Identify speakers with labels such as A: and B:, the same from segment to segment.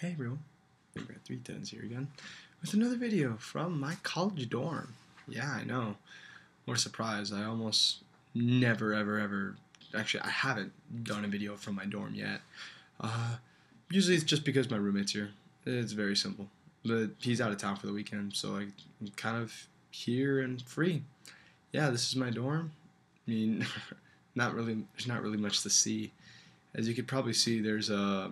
A: Hey everyone, Member at 310s here again with another video from my college dorm. Yeah, I know. What a surprise. I almost never ever actually I haven't done a video from my dorm yet. Usually it's just because my roommate's here. It's very simple. But he's out of town for the weekend, so I'm kind of here and free. Yeah, this is my dorm. I mean, there's not really much to see. As you could probably see, there's a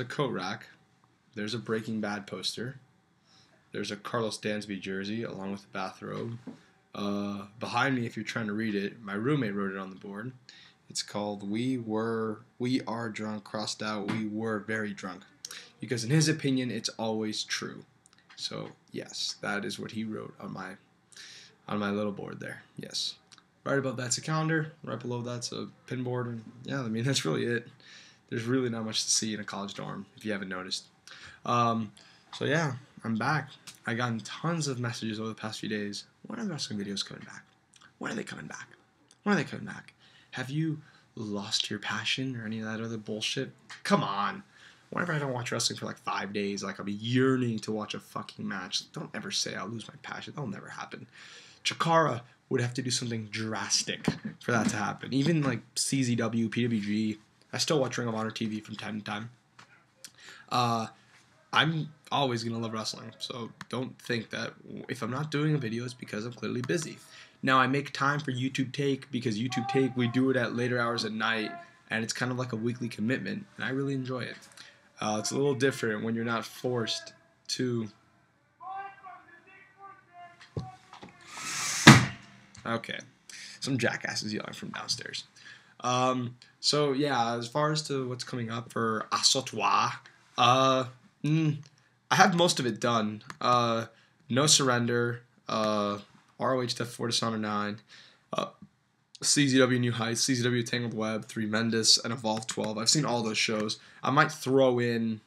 A: coat rack, there's a Breaking Bad poster, there's a Carlos Dansby jersey along with a bathrobe. Behind me, if you're trying to read it, my roommate wrote it on the board. It's called We Are Drunk, crossed out, we were very drunk. Because in his opinion, it's always true. So, yes, that is what he wrote on my little board there. Yes. Right above that's a calendar, right below that's a pin board, and yeah, I mean, that's really it. There's really not much to see in a college dorm, if you haven't noticed. So yeah, I'm back. I gotten tons of messages over the past few days. When are the wrestling videos coming back? When are they coming back? When are they coming back? Have you lost your passion or any of that other bullshit? Come on. Whenever I don't watch wrestling for like 5 days, like I'll be yearning to watch a fucking match. Don't ever say I'll lose my passion. That'll never happen. Chikara would have to do something drastic for that to happen. Even like CZW, PWG. I still watch Ring of Honor TV from time to time. I'm always going to love wrestling, so don't think that if I'm not doing a video, it's because I'm clearly busy. Now, I make time for YouTube Take, because YouTube Take, we do it at later hours at night, and it's kind of like a weekly commitment, and I really enjoy it. It's a little different when you're not forced to... Okay, some jackasses yelling from downstairs. So yeah, as far as to what's coming up for assailANT, I have most of it done. No Surrender, ROH Death 4 Dishonor 9, CZW New Heights, CZW Tangled Web, Tremendous, and Evolve 12. I've seen all those shows. I might throw in,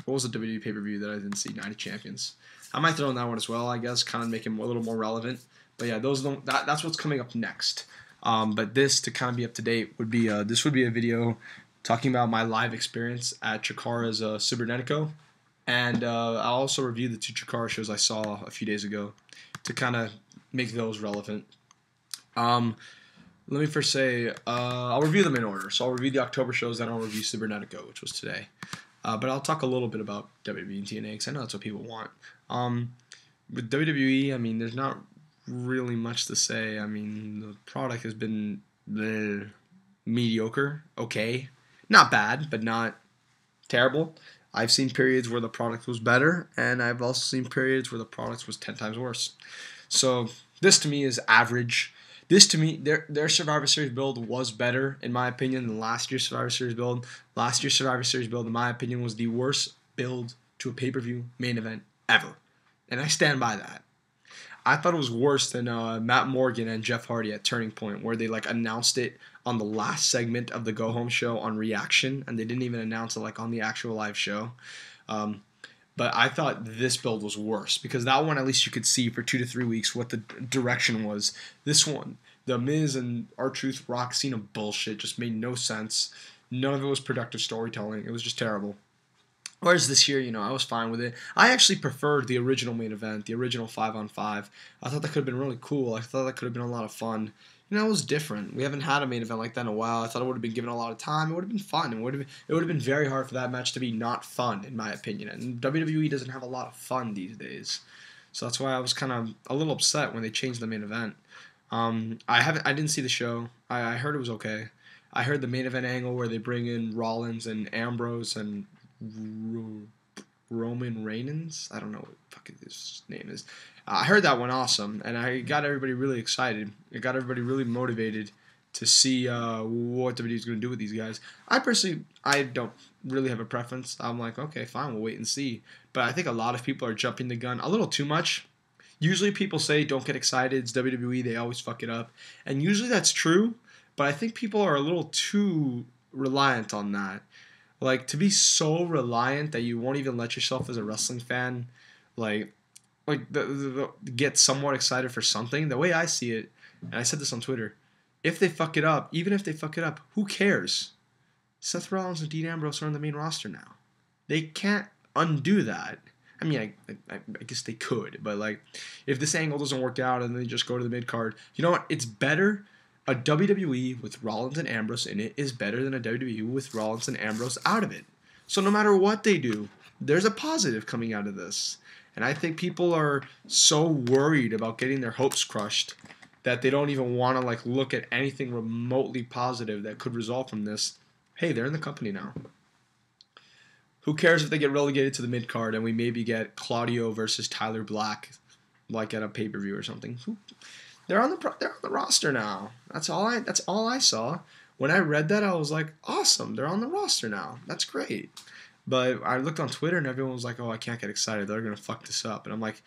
A: what was the WWE pay-per-view that I didn't see? Night of Champions. I might throw in that one as well, I guess, kind of make it a little more relevant. But yeah, that's what's coming up next. But this, to kind of be up to date, would be this would be a video talking about my live experience at Chikara's Cibernetico, and I'll also review the 2 Chikara shows I saw a few days ago to kind of make those relevant. Let me first say I'll review them in order. So I'll review the October shows, then I'll review Cibernetico, which was today. But I'll talk a little bit about WWE and TNA because I know that's what people want. With WWE, I mean, there's not really much to say. I mean, the product has been mediocre, okay, not bad, but not terrible. I've seen periods where the product was better, and I've also seen periods where the product was 10 times worse. So this to me is average. This to me, their Survivor Series build was better, in my opinion, than last year's Survivor Series build. Last year's Survivor Series build, in my opinion, was the worst build to a pay-per-view main event ever, and I stand by that. I thought it was worse than Matt Morgan and Jeff Hardy at Turning Point, where they like announced it on the last segment of the Go Home show on Reaction, and they didn't even announce it like on the actual live show. But I thought this build was worse, because that one at least you could see for 2 to 3 weeks what the direction was. This one, the Miz and R-Truth Rock Cena bullshit just made no sense. None of it was productive storytelling. It was just terrible. Whereas this year, you know, I was fine with it. I actually preferred the original main event, the original 5-on-5. I thought that could have been really cool. I thought that could have been a lot of fun. You know, it was different. We haven't had a main event like that in a while. I thought it would have been given a lot of time. It would have been fun. It would have been very hard for that match to be not fun, in my opinion. And WWE doesn't have a lot of fun these days. So that's why I was kind of a little upset when they changed the main event. I didn't see the show. I heard it was okay. I heard the main event angle where they bring in Rollins and Ambrose and Roman Reigns. I don't know what the fuck his name is. I heard that one awesome, and I got everybody really excited. It got everybody really motivated to see what WWE is going to do with these guys. I don't really have a preference. I'm like, okay, fine, we'll wait and see. But I think a lot of people are jumping the gun a little too much. Usually people say, don't get excited, it's WWE, they always fuck it up. And usually that's true, but I think people are a little too reliant on that. Like, to be so reliant that you won't even let yourself as a wrestling fan, get somewhat excited for something. The way I see it, and I said this on Twitter, if they fuck it up, even if they fuck it up, who cares? Seth Rollins and Dean Ambrose are on the main roster now. They can't undo that. I mean, I guess they could, but like, if this angle doesn't work out and they just go to the mid card, you know what? It's better. A WWE with Rollins and Ambrose in it is better than a WWE with Rollins and Ambrose out of it. So no matter what they do, there's a positive coming out of this. And I think people are so worried about getting their hopes crushed that they don't even want to like look at anything remotely positive that could result from this. Hey, they're in the company now. Who cares if they get relegated to the mid card and we maybe get Claudio versus Tyler Black, like at a pay per view or something? They're on the roster now. That's all I saw. When I read that, I was like, awesome, they're on the roster now. That's great. But I looked on Twitter and everyone was like, oh, I can't get excited. They're gonna fuck this up. And I'm like,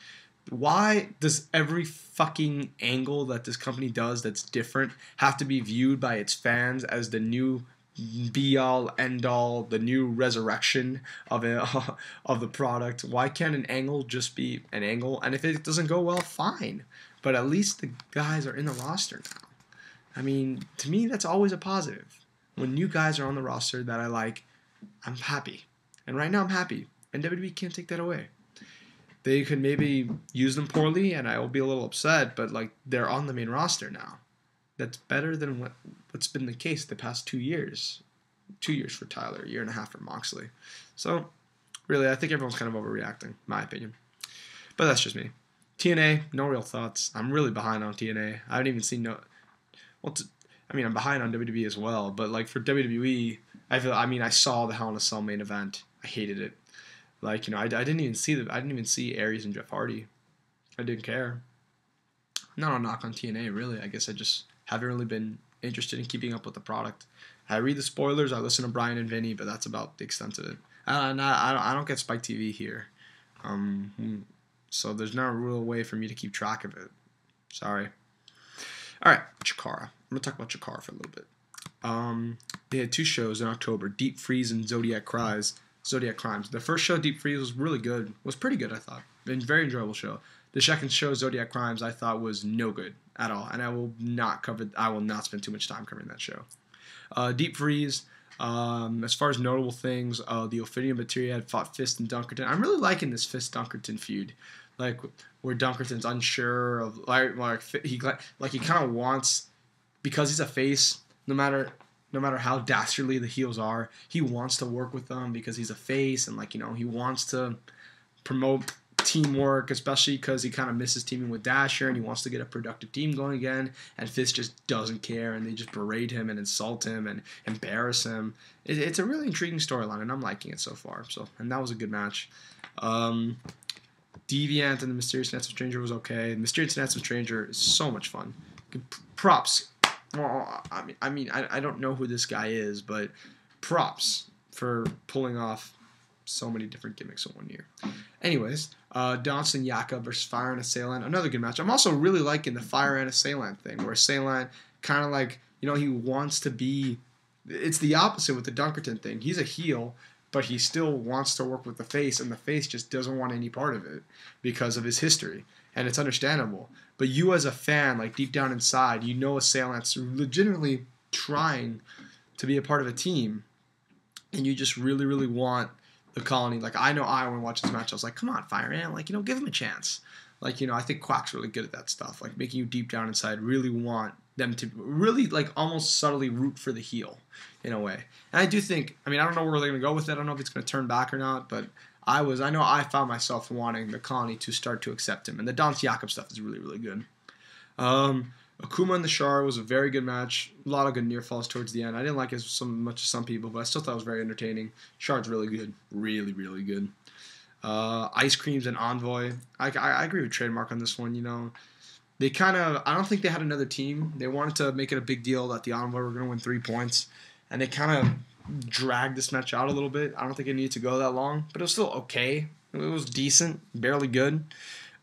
A: why does every fucking angle that this company does that's different have to be viewed by its fans as the new be-all, end-all, the new resurrection of the product? Why can't an angle just be an angle? And if it doesn't go well, fine. But at least the guys are in the roster now. I mean, to me, that's always a positive. When new guys are on the roster that I like, I'm happy. And right now I'm happy. And WWE can't take that away. They could maybe use them poorly, and I will be a little upset, but like they're on the main roster now. That's better than what's been the case the past 2 years. 2 years for Tyler, a year and a half for Moxley. So, really, I think everyone's kind of overreacting, my opinion. But that's just me. TNA, no real thoughts. I'm really behind on TNA. I haven't even seen I'm behind on WWE as well, but like for WWE, I saw the Hell in a Cell main event. I hated it. Like, I didn't even see Aries and Jeff Hardy. I didn't care. Not a knock on TNA, really. I guess I just haven't really been interested in keeping up with the product. I read the spoilers, I listen to Brian and Vinny, but that's about the extent of it. I don't get Spike TV here. So there's not a real way for me to keep track of it. Sorry. Alright, Chikara. I'm going to talk about Chikara for a little bit. They had 2 shows in October, Deep Freeze and Zodiac Crimes. The first show, Deep Freeze, was really good. Was pretty good, I thought. Very enjoyable show. The second show, Zodiac Crimes, I thought was no good at all, and I will not spend too much time covering that show. Deep Freeze, as far as notable things, the Ophidian Batiri had fought F.I.S.T and Dunkerton. I'm really liking this F.I.S.T Dunkerton feud, like where Dunkerton's unsure of he kind of wants, because he's a face, no matter how dastardly the heels are, he wants to work with them because he's a face, and he wants to promote teamwork, especially because he kind of misses teaming with Dasher and he wants to get a productive team going again, and F.I.S.T just doesn't care, and they just berate him and insult him and embarrass him. It's a really intriguing storyline, and I'm liking it so far. And that was a good match. deviANT and the Mysterious Handsome Stranger was okay. The Mysterious Handsome Stranger is so much fun. Props. Well, I don't know who this guy is, but props for pulling off so many different gimmicks in 1 year. Anyways, Donst and Jakob versus Fire and assailANT. Another good match. I'm also really liking the Fire and assailANT thing, where assailANT kind of like, he wants to be... It's the opposite with the Dunkerton thing. He's a heel, but he still wants to work with the face, and the face just doesn't want any part of it because of his history. And it's understandable. But you as a fan, like deep down inside, assailANT's legitimately trying to be a part of a team, and you just really, really want the Colony. Like, I know when I watched this match, I was like, come on, Fire Ant, give him a chance. I think Quack's really good at that stuff, like making you deep down inside really want them to really, almost subtly root for the heel in a way. And I do think, I don't know where they're going to go with it. I don't know if it's going to turn back or not, but I know I found myself wanting the Colony to start to accept him. And the Donst Jakob stuff is really, really good. Akuma and the Shar was a very good match. A lot of good near falls towards the end. I didn't like it so much as some people, but I still thought it was very entertaining. Shar's really good. Really, really good. Ice Creams and Envoy. I agree with Trademark on this one, They I don't think they had another team. They wanted to make it a big deal that the Envoy were going to win 3 points. And they kind of dragged this match out a little bit. I don't think it needed to go that long, but it was still okay. It was decent, barely good,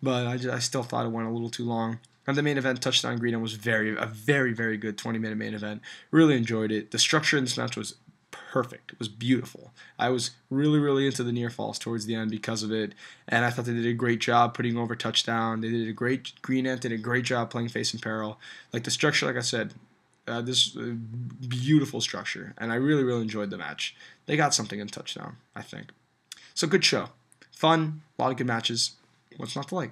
A: but I still thought it went a little too long. And the main event, Touchdown Green, was a very, very good 20-minute main event. Really enjoyed it. The structure in this match was perfect. It was beautiful. I was really, really into the near falls towards the end because of it, and I thought they did a great job putting over Touchdown. They did a great Green did a great job playing face in peril. Like the structure, like I said, this beautiful structure, and I really, really enjoyed the match. They got something in Touchdown, I think. So good show. Fun, a lot of good matches. What's not to like?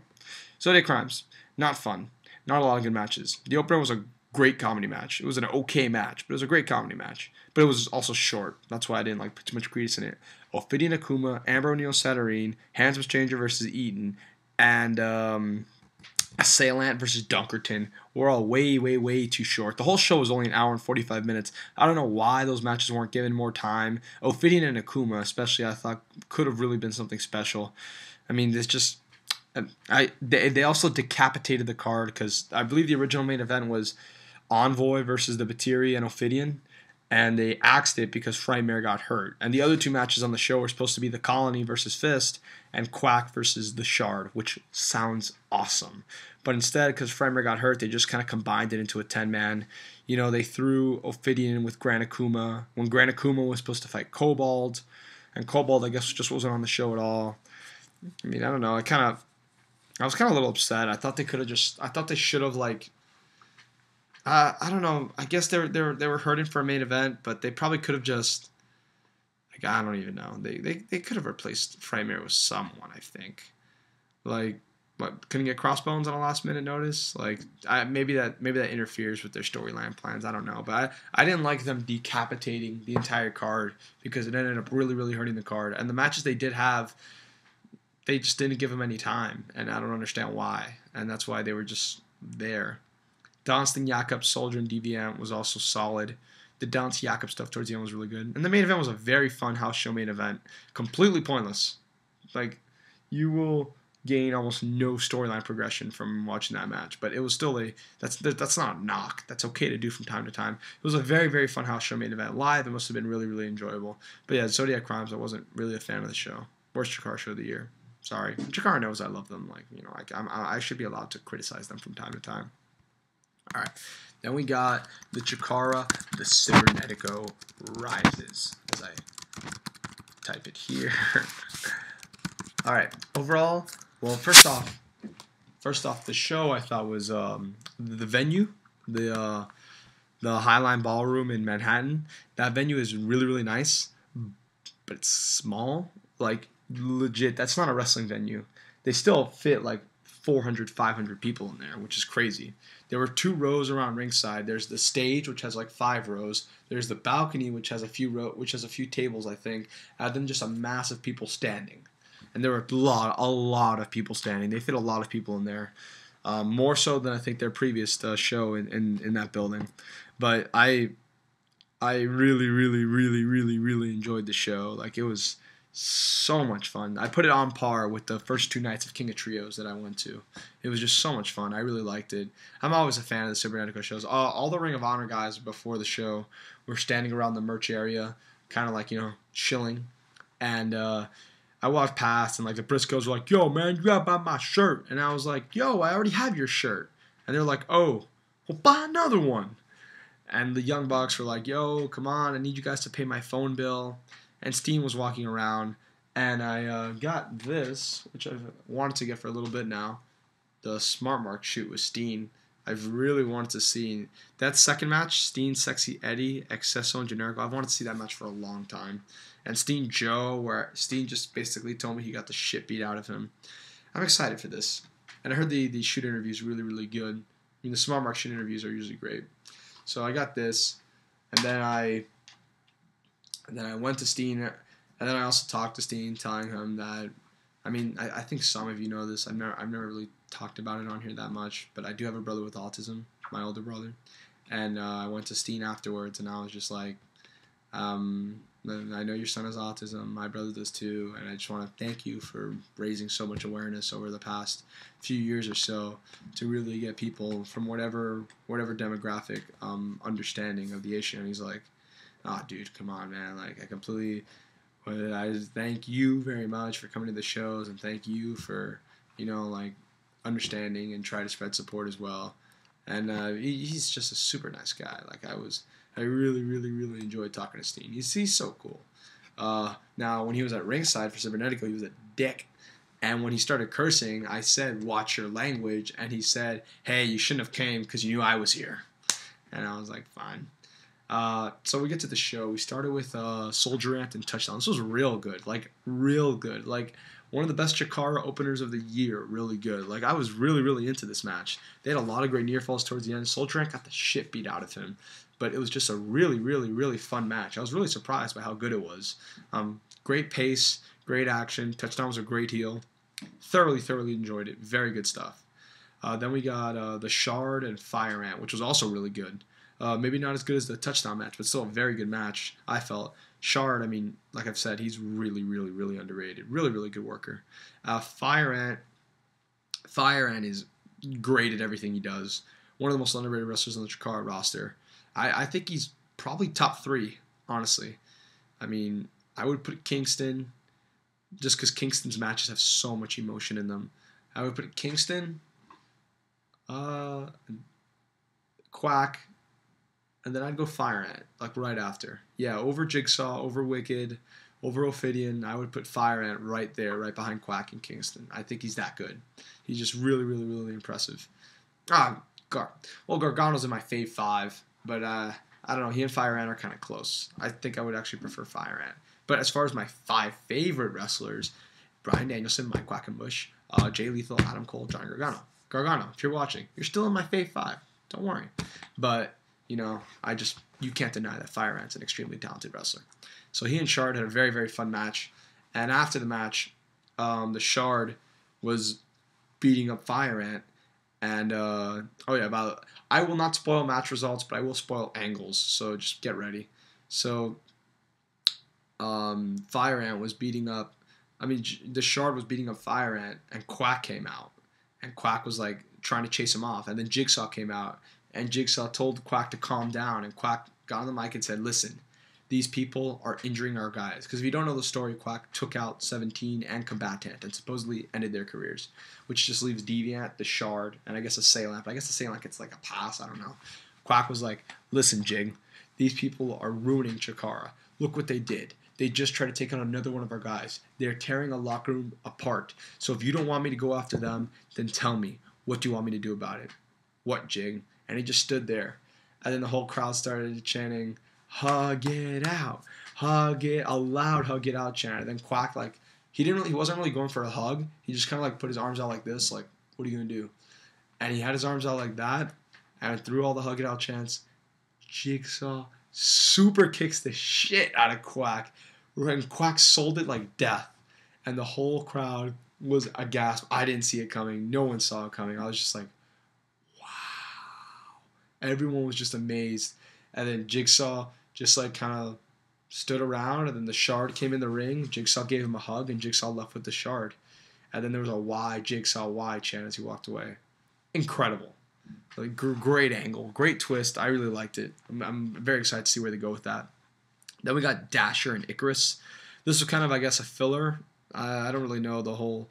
A: Zodiac Crimes, not fun. Not a lot of good matches. The opener was a great comedy match. It was an okay match, but it was a great comedy match. But it was also short. That's why I didn't like put too much credence in it. Ophidian Akuma, Amber O'Neal Saturyne, Hands Changer versus Eaton, and assailANT versus Dunkerton were all way, way, way too short. The whole show was only an hour and 45 minutes. I don't know why those matches weren't given more time. Ophidian and Akuma, especially, I thought could have really been something special. I mean, this just... They also decapitated the card because I believe the original main event was Envoy versus the Batiri and Ophidian, and they axed it because Frightmare got hurt. And the other two matches on the show were supposed to be the Colony versus F.I.S.T and Quack versus the Shard, which sounds awesome. But instead, because Frightmare got hurt, they just kind of combined it into a 10-man. You know, they threw Ophidian in with Gran Akuma when Gran Akuma was supposed to fight Kobald, and Kobald, I guess, just wasn't on the show at all. I mean, I don't know. I was kind of a little upset. I thought they could have just... I thought they should have, like... I don't know. I guess they were hurting for a main event, but they probably could have just... Like, I don't even know. They could have replaced Frightmare with someone, I think. Like, what, couldn't get Crossbones on a last-minute notice? Like, maybe that interferes with their storyline plans. I don't know. But I didn't like them decapitating the entire card because it ended up really, really hurting the card. And the matches they did have... They just didn't give him any time, and I don't understand why. And that's why they were just there. Donst and Jakob, Soldier and deviANT was also solid. The Donst Jakob stuff towards the end was really good. And the main event was a very fun house show main event. Completely pointless. Like, you will gain almost no storyline progression from watching that match. But it was still that's not a knock. That's okay to do from time to time. It was a very, very fun house show main event. Live, it must have been really, really enjoyable. But yeah, Zodiac Crimes, I wasn't really a fan of the show. Worst Chikara show of the year. Sorry. Chikara knows I love them. Like, you know, I should be allowed to criticize them from time to time. All right. Then we got the Chikara, the Cibernetico rises. As I type it here. All right. Overall, well, first off, the show I thought was the venue, the Highline Ballroom in Manhattan. That venue is really, really nice, but it's small. Like, legit, that's not a wrestling venue. They still fit like 400, 500 people in there, which is crazy. There were 2 rows around ringside. There's the stage, which has like 5 rows. There's the balcony, which has a few tables, I think, and then just a mass of people standing. And there were a lot of people standing. They fit a lot of people in there, more so than I think their previous show in that building. But I really, really, really, really, really enjoyed the show. Like, it was so much fun. I put it on par with the first 2 nights of King of Trios that I went to. It was just so much fun. I really liked it. I'm always a fan of the Cibernetico shows. All the Ring of Honor guys before the show were standing around the merch area, kind of like, you know, chilling. And I walked past, and like the Briscoes were like, "Yo, man, you gotta buy my shirt." And I was like, "Yo, I already have your shirt." And they're like, "Oh, well, buy another one." And the Young Bucks were like, "Yo, come on, I need you guys to pay my phone bill." And Steen was walking around, and I got this, which I've wanted to get for a little bit now, the Smart Mark shoot with Steen. I've really wanted to see that second match, Steen, Sexy Eddie, Excesso, and Generico. I've wanted to see that match for a long time. And Steen Joe, where Steen just basically told me he got the shit beat out of him. I'm excited for this. And I heard the shoot interviews really, really good. I mean, the Smart Mark shoot interviews are usually great. So I got this, and then I went to Steen, and then I also talked to Steen, telling him that, I mean, I think some of you know this. I've never really talked about it on here that much, but I do have a brother with autism, my older brother, and I went to Steen afterwards, and I was just like, I know your son has autism, my brother does too, and I just want to thank you for raising so much awareness over the past few years or so to really get people from whatever demographic understanding of the issue. And he's like, "Oh, dude, come on, man, like, I just thank you very much for coming to the shows, and thank you for, you know, like, understanding and try to spread support as well." And he's just a super nice guy. Like, I really, really, really enjoyed talking to Steen. He's so cool. Now, when he was at ringside for Cibernetico, he was a dick. And when he started cursing, I said, "Watch your language." And he said, "Hey, you shouldn't have came because you knew I was here." And I was like, fine. So we get to the show. We started with SoldierANT and Touchdown. This was real good. Like, real good. Like, one of the best Chikara openers of the year. Really good. Like, I was really, really into this match. They had a lot of great near falls towards the end. SoldierANT got the shit beat out of him. But it was just a really, really, really fun match. I was really surprised by how good it was. Great pace, great action. Touchdown was a great heel. Thoroughly, thoroughly enjoyed it. Very good stuff. Then we got the Shard and FireANT, which was also really good. Maybe not as good as the Touchdown match, but still a very good match, I felt. Shard, I mean, like I've said, he's really, really, really underrated. Really, really good worker. FireANT is great at everything he does. One of the most underrated wrestlers on the Chikara roster. I think he's probably top 3, honestly. I mean, I would put Kingston, just because Kingston's matches have so much emotion in them. I would put Kingston, Quack, and then I'd go FireANT, like right after. Yeah, over Jigsaw, over Wicked, over Ophidian. I would put FireANT right there, right behind Quack and Kingston. I think he's that good. He's just really, really, really impressive. Gargano's in my fave 5, but I don't know. He and FireANT are kind of close. I think I would actually prefer FireANT. But as far as my 5 favorite wrestlers, Bryan Danielson, Mike Quackenbush, Jay Lethal, Adam Cole, Johnny Gargano. Gargano, if you're watching, you're still in my fave 5. Don't worry. But, you know, you can't deny that FireANT's an extremely talented wrestler. So he and Shard had a very, very fun match. And after the match, the Shard was beating up FireANT. And, I will not spoil match results, but I will spoil angles. So just get ready. So, FireANT was beating up, the Shard was beating up FireANT, and Quack came out. And Quack was, like, trying to chase him off. And then Jigsaw came out, and Jigsaw told Quack to calm down. And Quack got on the mic and said, listen, these people are injuring our guys. Because if you don't know the story, Quack took out 17 and Combatant and supposedly ended their careers. Which just leaves deviANT, the Shard, and I guess assailANT. But I guess assailANT gets, like, a pass. I don't know. Quack was like, listen, Jig, these people are ruining Chikara. Look what they did. They just tried to take on another one of our guys. They're tearing a locker room apart. So if you don't want me to go after them, then tell me. What do you want me to do about it? What, Jig? And he just stood there. And then the whole crowd started chanting, hug it out. Hug it, a loud hug it out chant. And then Quack, like, he wasn't really going for a hug. He just kind of like put his arms out like this, like, what are you going to do? And he had his arms out like that. And through all the hug it out chants, Jigsaw super kicks the shit out of Quack. And Quack sold it like death. And the whole crowd was aghast. I didn't see it coming. No one saw it coming. I was just like, wow. Everyone was just amazed. And then Jigsaw just like kind of stood around. And then the Shard came in the ring. Jigsaw gave him a hug. And Jigsaw left with the Shard. And then there was a why, Jigsaw, why chant as he walked away. Incredible. Like, great angle. Great twist. I really liked it. I'm very excited to see where they go with that. Then we got Dasher and Icarus. This was kind of, I guess, a filler. I don't really know the whole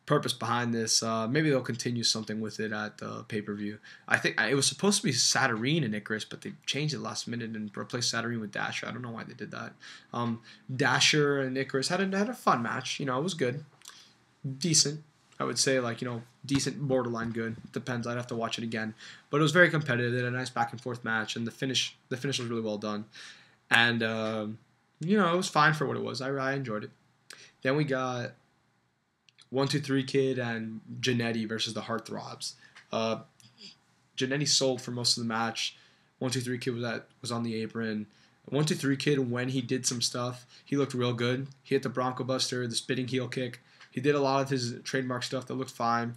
A: purpose behind this. Maybe they'll continue something with it at the pay-per-view. I think it was supposed to be Saturyne and Icarus, but they changed it last minute and replaced Saturyne with Dasher. I don't know why they did that. Dasher and Icarus had a fun match. You know, it was good. Decent. I would say, like, you know, decent, borderline good. Depends. I'd have to watch it again. But it was very competitive. They had a nice back-and-forth match, and the finish was really well done. And, you know, it was fine for what it was. I enjoyed it. Then we got 1-2-3 Kid and Janetti versus the Heartthrobs. Janetti sold for most of the match. 1-2-3 Kid was on the apron. 1-2-3 Kid, when he did some stuff, he looked real good. He hit the Bronco Buster, the spitting heel kick. He did a lot of his trademark stuff that looked fine.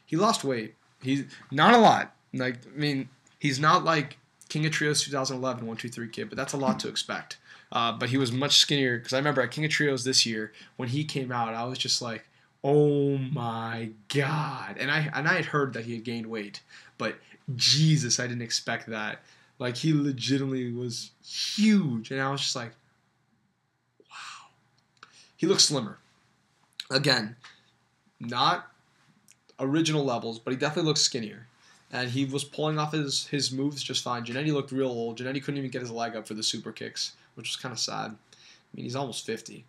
A: He lost weight. He's not a lot. Like, I mean, he's not like King of Trios 2011 1-2-3 Kid, but that's a lot to expect. But he was much skinnier, because I remember at King of Trios this year, when he came out, I was just like, oh my god. And I had heard that he had gained weight, but Jesus, I didn't expect that. Like, he legitimately was huge, and I was just like, wow. He looked slimmer. Again, not original levels, but he definitely looked skinnier. And he was pulling off his moves just fine. Janetti looked real old. Janetti couldn't even get his leg up for the super kicks, which was kind of sad. I mean, he's almost 50.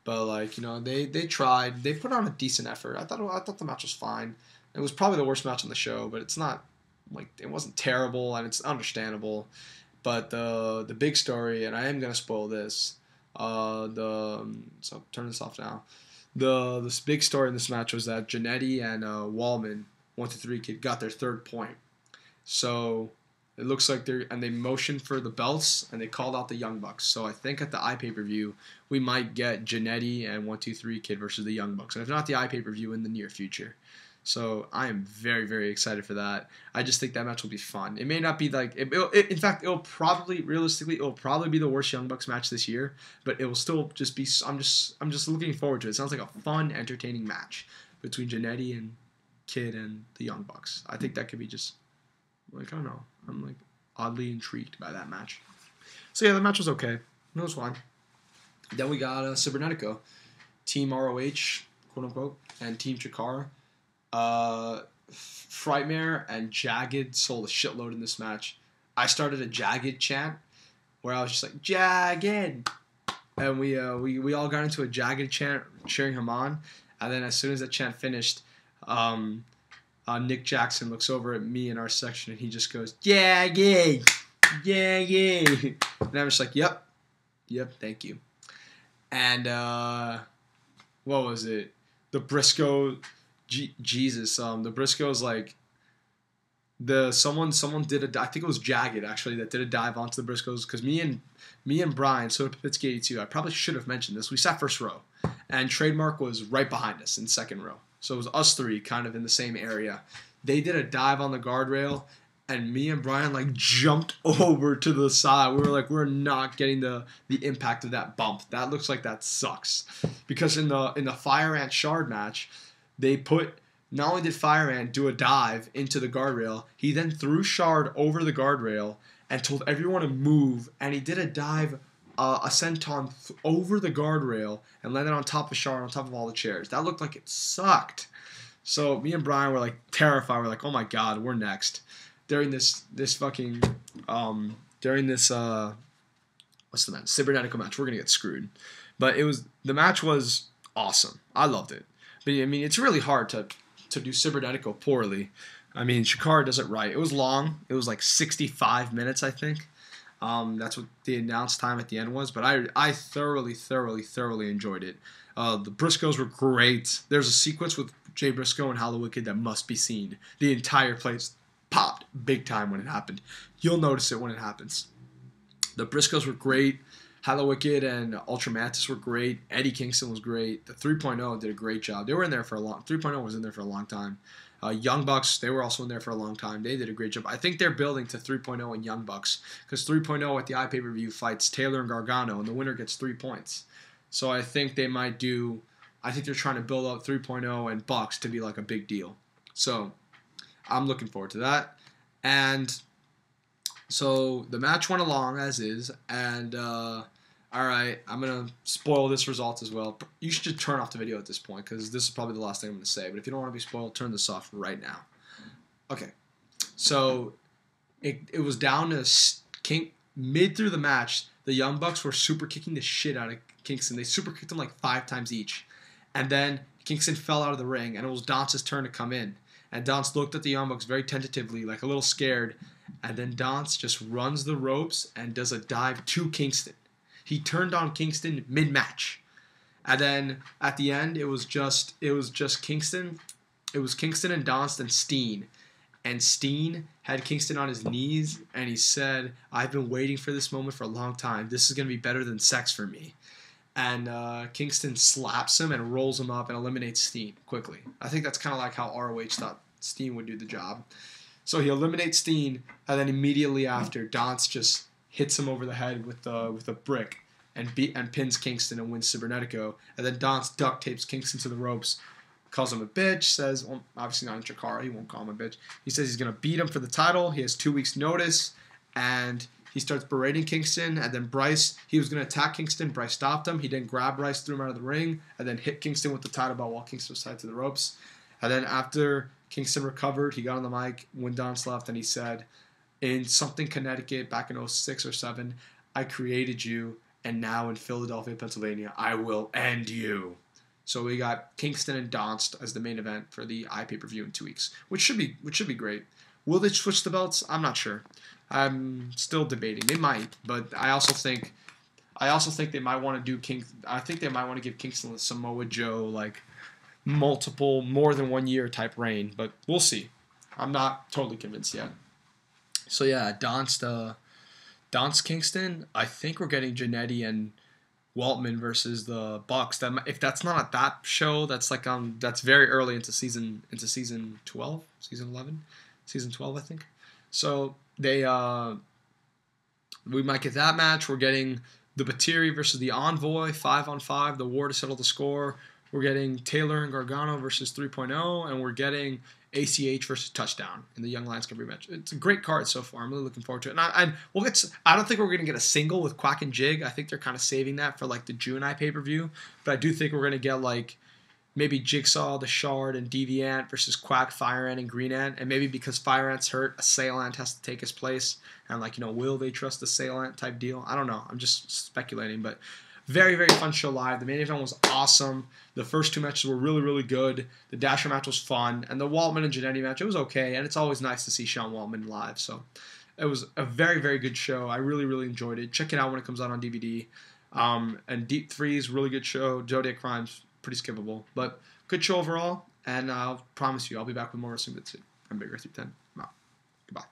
A: But, like, you know, they tried. They put on a decent effort. I thought the match was fine. It was probably the worst match on the show, but it's not, like, it wasn't terrible, and it's understandable. But the big story, and I am gonna spoil this. So turn this off now. This big story in this match was that Janetti and Wallman, 1-3 kid, got their third point. So it looks like they motioned for the belts and they called out the Young Bucks. So I think at the iPay-per-view we might get Janetti and 1-2-3 kid versus the Young Bucks, and if not the iPay-per-view, in the near future. So I am very, very excited for that. I just think that match will be fun. It may not be like in fact, it'll probably realistically be the worst Young Bucks match this year, but it will still just be. I'm just looking forward to it. It sounds like a fun, entertaining match between Janetti and Kid and the Young Bucks. I think that could be just like, I don't know. I'm like oddly intrigued by that match. So yeah, the match was okay. It was fine. Then we got Cibernetico, Team ROH, quote unquote, and Team Chikara. Frightmare and Jagged sold a shitload in this match. I started a Jagged chant where I was just like, Jagged! And we all got into a Jagged chant, cheering him on. And then as soon as that chant finished, Nick Jackson looks over at me in our section and he just goes, Jagged! Jagged! And I'm just like, yep, thank you. And, what was it? The Briscoe... Jesus, the Briscoes, like, someone did I think it was Jagged actually that did a dive onto the Briscoes, because me and Brian, so Pitsky 82, I probably should have mentioned this. We sat first row, and Trademark was right behind us in second row, so it was us three kind of in the same area. They did a dive on the guardrail, and me and Brian like jumped over to the side. We were like, we're not getting the impact of that bump. That looks like that sucks, because in the Fire Ant Shard match, they put, not only did FireANT do a dive into the guardrail, he then threw Shard over the guardrail and told everyone to move, and he did a dive, a senton over the guardrail and landed on top of Shard, on top of all the chairs. That looked like it sucked. So me and Brian were like terrified. We're like, oh my god, we're next. During this fucking, during this, what's the match? Cibernetico match, we're gonna get screwed. But the match was awesome. I loved it. But I mean, it's really hard to do Cibernetico poorly. I mean, Chikara does it right. It was long. It was like 65 minutes, I think. That's what the announced time at the end was. But I thoroughly enjoyed it. The Briscoes were great. There's a sequence with Jay Briscoe and Hollow Wicked that must be seen. The entire place popped big time when it happened. You'll notice it when it happens. The Briscoes were great. Hollow Wicked and Ultramantis were great. Eddie Kingston was great. The 3.0 did a great job. They were in there for a long... 3.0 was in there for a long time. Young Bucks, they were also in there for a long time. They did a great job. I think they're building to 3.0 and Young Bucks, because 3.0 at the iPay-per-view fights Taylor and Gargano, and the winner gets 3 points. So I think they might do... I think they're trying to build up 3.0 and Bucks to be like a big deal. So I'm looking forward to that. And so the match went along as is, and... Alright, I'm going to spoil this result as well. You should just turn off the video at this point, because this is probably the last thing I'm going to say. But if you don't want to be spoiled, turn this off right now. Okay. So, it was down to mid through the match. The Young Bucks were super kicking the shit out of Kingston. They super kicked him like 5 times each. And then Kingston fell out of the ring, and it was Donst's turn to come in. And Donst looked at the Young Bucks very tentatively, like a little scared. And then Donst just runs the ropes and does a dive to Kingston. He turned on Kingston mid-match. And then at the end, it was just Kingston. It was Kingston and Donst and Steen. And Steen had Kingston on his knees, and he said, I've been waiting for this moment for a long time. This is going to be better than sex for me. And Kingston slaps him and rolls him up and eliminates Steen quickly. I think that's kind of like how ROH thought Steen would do the job. So he eliminates Steen, and then immediately after, Donst just hits him over the head with a brick and pins Kingston and wins Cibernetico. And then Donst duct tapes Kingston to the ropes, calls him a bitch, says, well, obviously not in Chikara, he won't call him a bitch. He says he's going to beat him for the title. He has 2 weeks' notice, and he starts berating Kingston. And then Bryce, he was going to attack Kingston. Bryce stopped him. He then grabbed Bryce, threw him out of the ring, and then hit Kingston with the title belt while Kingston was tied to the ropes. And then after Kingston recovered, he got on the mic when Donst left, and he said, in something Connecticut back in 06 or 07, I created you, and now in Philadelphia, Pennsylvania, I will end you. So we got Kingston and Donst as the main event for the iPay-per-view in 2 weeks, which should be great. Will they switch the belts? I'm not sure. I'm still debating. They might, but I also think they might want to do I think they might want to give Kingston the Samoa Joe like more than 1 year type reign, but we'll see. I'm not totally convinced yet. So yeah, Donst Kingston. I think we're getting Jannetty and Waltman versus the Bucks. If that's not at that show, that's like that's very early into season 12, season 11, season 12, I think. So we might get that match. We're getting the Batiri versus the Envoy 5-on-5, the war to settle the score. We're getting Taylor and Gargano versus 3.0, and we're getting ACH versus Touchdown in the Young Lions Cup rematch. It's a great card so far. I'm really looking forward to it. And I don't think we're going to get a single with Quack and Jig. I think they're kind of saving that for like the June pay-per-view. But I do think we're going to get like maybe Jigsaw, the Shard, and deviANT versus Quack, FireANT, and GreenANT. And maybe because FireANT's hurt, assailANT has to take his place. And like, will they trust assailANT type deal? I don't know. I'm just speculating. But very, very fun show live. The main event was awesome. The first two matches were really, really good. The Dasher match was fun. And the Waltman and Jannetty match, it was okay. And it's always nice to see Sean Waltman live. So it was a very, very good show. I really, really enjoyed it. Check it out when it comes out on DVD. And Deep Freeze, really good show. Zodiac Crimes, pretty skippable. But good show overall. And I'll promise you, I'll be back with more wrestling bits soon. I'm Big Earth 10. Goodbye.